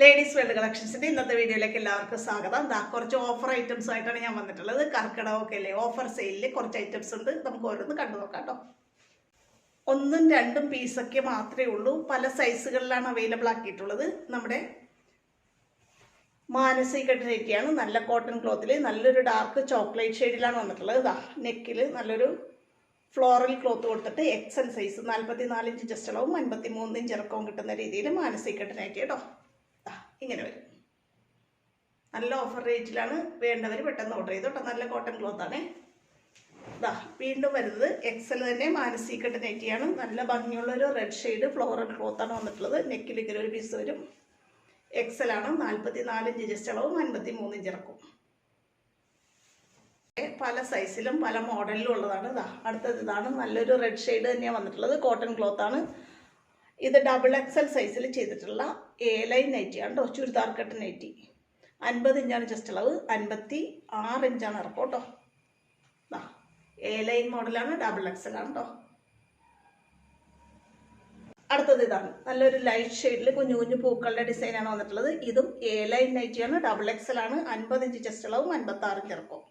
Ladies world കളക്ഷൻസിന്റെ ഇന്നത്തെ വീഡിയോയിലേക്ക് എല്ലാവർക്കും സ്വാഗതം. കുറച്ച് ഓഫർ ഐറ്റംസ് ആയിട്ടാണ് ഞാൻ വന്നിട്ടുള്ളത്. കർക്കിടകമൊക്കെ അല്ലേ, ഓഫർ സെയിലിൽ കുറച്ച് ഐറ്റംസ് ഉണ്ട്. നമുക്ക് ഓരോന്ന് കണ്ടു നോക്കാം കേട്ടോ. 1ഉം 2ഉം പീസൊക്കെ മാത്രമേ ഉള്ളൂ. പല സൈസുകളിലാണ് അവൈലബിൾ ആക്കിയിട്ടുള്ളത്. നമ്മുടെ മാനസി കെട്ടിനേറ്റിയാണ്. നല്ല കോട്ടൺ ക്ലോത്തിൽ നല്ലൊരു ഡാർക്ക് ചോക്ലേറ്റ് ഷെയ്ഡിലാണ് വന്നിട്ടുള്ളത്. നെക്കിൽ നല്ലൊരു ഫ്ലോറൽ ക്ലോത്ത് കൊടുത്തിട്ട് എക്സൽ സൈസ് 44 ഇഞ്ച് ചെസ്റ്റ് അളവും 53 ഇഞ്ച് ഇറക്കവും കിട്ടുന്ന രീതിയിൽ മാനസി കെട്ടിനേറ്റി കേട്ടോ. ഇങ്ങനെ വരും. നല്ല ഓഫർ റേറ്റിലാണ്. വേണ്ടവർ പെട്ടെന്ന് ഓർഡർ ചെയ്തു കേട്ടോ. നല്ല കോട്ടൺ ക്ലോത്ത് ആണ്. വീണ്ടും വരുന്നത് എക്സൽ തന്നെ മാനസി കട്ട് നെറ്റിയാണ്. നല്ല ഭംഗിയുള്ളൊരു റെഡ് ഷെയ്ഡ് ഫ്ലോറൽ ക്ലോത്താണ് വന്നിട്ടുള്ളത്. നെക്കിൽ ഇങ്ങനെ ഒരു പീസ് വരും. എക്സൽ ആണ്. 44 ഇഞ്ച് ചെസ്റ്റ് അളവും 53 ഇഞ്ച് ഇറക്കും. പല സൈസിലും പല മോഡലിലും ഉള്ളതാണ്. അടുത്തത് ഇതാണ്. നല്ലൊരു റെഡ് ഷെയ്ഡ് തന്നെയാണ് വന്നിട്ടുള്ളത്. കോട്ടൺ ക്ലോത്ത് ആണ്. ഇത് ഡബിൾ എക്സൽ സൈസിൽ ചെയ്തിട്ടുള്ള എ ലൈൻ നൈറ്റിയാണ് കേട്ടോ. Churidar cut nightie. 50 ഇഞ്ചാണ് ചെസ്റ്റ് അളവ്, 56 ഇഞ്ചാണ് ഇറക്കം കേട്ടോ. എ ലൈൻ മോഡലാണ്, ഡബിൾ എക്സൽ ആണ് കേട്ടോ. അടുത്തത് ഇതാണ്. നല്ലൊരു ലൈറ്റ് ഷെയ്ഡിൽ കുഞ്ഞു കുഞ്ഞു പൂക്കളുടെ ഡിസൈനാണ് വന്നിട്ടുള്ളത്. ഇതും എ ലൈൻ നൈറ്റിയാണ്, ഡബിൾ എക്സൽ ആണ്. 50 ഇഞ്ച് ചെസ്റ്റ് അളവും 56 ഇഞ്ച് ഇറക്കും.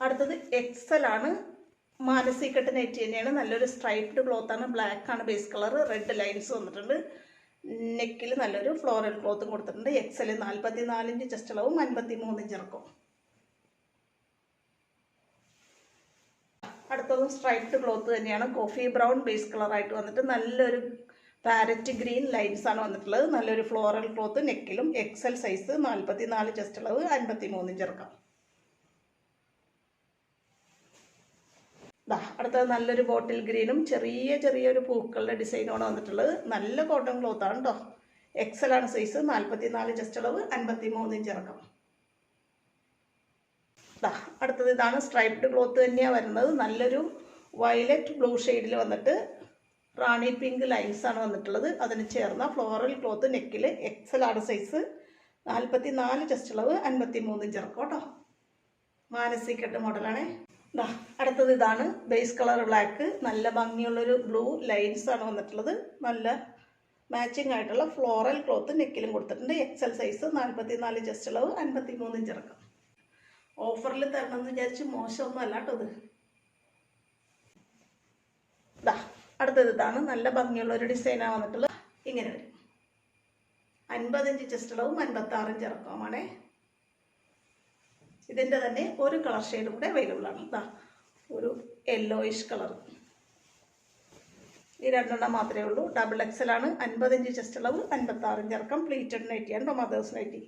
അടുത്തത് എക്സൽ ആണ്. മാനസി കട്ട് നെറ്റ് തന്നെയാണ്. നല്ലൊരു സ്ട്രൈപ്ഡ് ക്ലോത്ത് ആണ്. ബ്ലാക്ക് ആണ് ബേസ് കളർ. റെഡ് ലൈൻസ് വന്നിട്ടുണ്ട്. നെക്കിൽ നല്ലൊരു ഫ്ലോറൽ ക്ലോത്തും കൊടുത്തിട്ടുണ്ട്. എക്സൽ 44 ഇഞ്ച് ചെസ്റ്റ് അളവും 53 ഇഞ്ച് ഇറക്കും. അടുത്തതും സ്ട്രൈപ്ഡ് ക്ലോത്ത് തന്നെയാണ്. കോഫി ബ്രൗൺ ബേസ് കളറായിട്ട് വന്നിട്ട് നല്ലൊരു പാരറ്റ് ഗ്രീൻ ലൈൻസ് ആണ് വന്നിട്ടുള്ളത്. നല്ലൊരു ഫ്ലോറൽ ക്ലോത്ത്. നെക്കിലും എക്സൽ സൈസ് 44 ചെസ്റ്റ് അളവ് 53 ഇഞ്ച് ഇറക്കാം. അടുത്തത് നല്ലൊരു ബോട്ടിൽ ഗ്രീനും ചെറിയൊരു പൂക്കളുടെ ഡിസൈനുമാണ് വന്നിട്ടുള്ളത്. നല്ല കോട്ടൺ ക്ലോത്ത് ആണ് കേട്ടോ. എക്സൽ ആണ് സൈസ്. 44 ചെസ്റ്റ് അളവ് 53 ഇഞ്ച് ഇറക്കാം. അടുത്തത് ഇതാണ്. സ്ട്രൈപ്ഡ് ക്ലോത്ത് തന്നെയാണ് വരുന്നത്. നല്ലൊരു വയലറ്റ് ബ്ലൂ ഷെയ്ഡിൽ വന്നിട്ട് റാണി പിങ്ക് ലൈൻസ് ആണ് വന്നിട്ടുള്ളത്. അതിന് ചേർന്ന ഫ്ലോറൽ ക്ലോത്ത്. നെക്കിൽ എക്സൽ ആണ് സൈസ്. 44 ചെസ്റ്റ് അളവ് 53 ഇഞ്ച് ഇറക്കാം കേട്ടോ. മാനസി കട്ട് മോഡലാണ്. അടുത്തത് ഇതാണ്. Base colour black. നല്ല ഭംഗിയുള്ളൊരു ബ്ലൂ ലൈൻസ് ആണ് വന്നിട്ടുള്ളത്. നല്ല മാച്ചിങ് ആയിട്ടുള്ള ഫ്ലോറൽ ക്ലോത്ത് നെക്കിലും കൊടുത്തിട്ടുണ്ട്. Excel size. 44 ചെസ്റ്റ് അളവ് 53 ഇഞ്ച് ഇറക്കാം. ഓഫറിൽ തരണമെന്ന് വിചാരിച്ച് മോശമൊന്നും അല്ല കേട്ടോ ഇത്. അടുത്തത് ഇതാണ്. നല്ല ഭംഗിയുള്ളൊരു ഡിസൈനാണ് വന്നിട്ടുള്ളത്. ഇങ്ങനെ വരും. 50 ഇഞ്ച് ചെസ്റ്റ് അളവും 56 ഇഞ്ച് ഇറക്കവുമാണേ. ഇതിൻ്റെ തന്നെ ഒരു കളർ ഷെയ്ഡും കൂടെ അവൈലബിൾ ആണ്. ഒരു യെല്ലോയിഷ് കളർ. ഈ 2 മാത്രമേ ഉള്ളൂ. ഡബിൾ എക്സൽ ആണ്. 50 ഇഞ്ച് ചെസ്റ്റ് അളവ് 56 ഇഞ്ച് ഇറക്കം. പ്ലീറ്റഡ് നൈറ്റിയാണ്. Mothers nighty.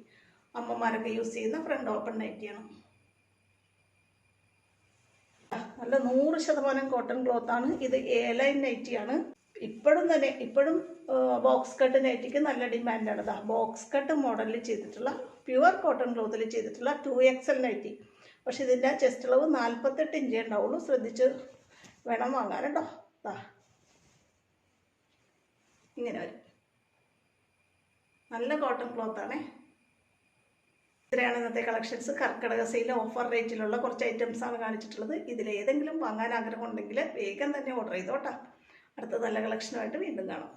അമ്മമാരൊക്കെ യൂസ് ചെയ്യുന്ന ഫ്രണ്ട് ഓപ്പൺ നൈറ്റിയാണ്. നല്ല 100% കോട്ടൺ ക്ലോത്ത് ആണ്. ഇത് എ ലൈൻ നൈറ്റിയാണ്. ഇപ്പോഴും ബോക്സ് കട്ട് നൈറ്റിക്ക് നല്ല ഡിമാൻഡാണ്. ബോക്സ് കട്ട് മോഡലിൽ ചെയ്തിട്ടുള്ള പ്യുവർ കോട്ടൺ ക്ലോത്തിൽ ചെയ്തിട്ടുള്ള 2XL നൈറ്റി. പക്ഷെ ഇതിൻ്റെ ചെസ്റ്റ് അളവ് 48 ഇഞ്ചേ ഉണ്ടാവുള്ളൂ. ശ്രദ്ധിച്ച് വേണം വാങ്ങാൻ കേട്ടോ. ഇങ്ങനെ വരും. നല്ല കോട്ടൺ ക്ലോത്താണേ. ഇത്രയാണ് ഇന്നത്തെ കളക്ഷൻസ്. കർക്കിടക സെയിൽ ഓഫർ റേറ്റിലുള്ള കുറച്ച് ഐറ്റംസ് ആണ് കാണിച്ചിട്ടുള്ളത്. ഇതിലേതെങ്കിലും വാങ്ങാൻ ആഗ്രഹമുണ്ടെങ്കിൽ വേഗം തന്നെ ഓർഡർ ചെയ്തോട്ടാ. അടുത്ത നല്ല കളക്ഷനുമായിട്ട് വീണ്ടും കാണാം.